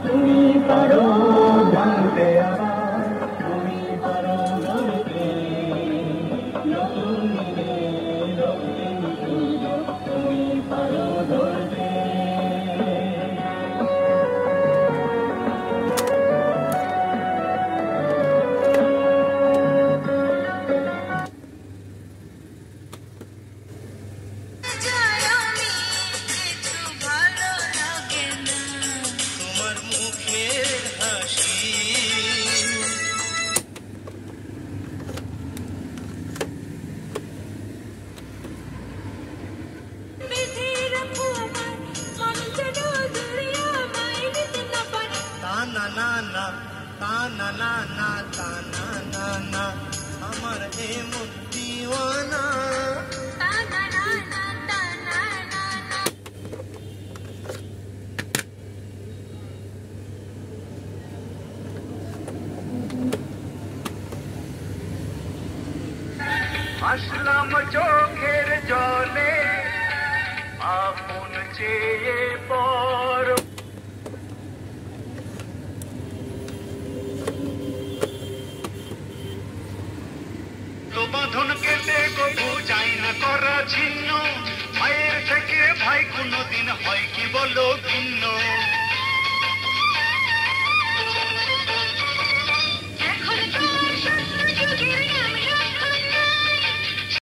তুমি পারো ভাঙতে আবার, তুমি পারো গড়তে নতুন রক্তিম সূর্য, তুমি পারো ধরতে। আমার এমন দিওয়ানা আসলাম চোখের জলে আপন চেয়ে পর বাঁধন কেটে কবু যাই না করা ছিন্ন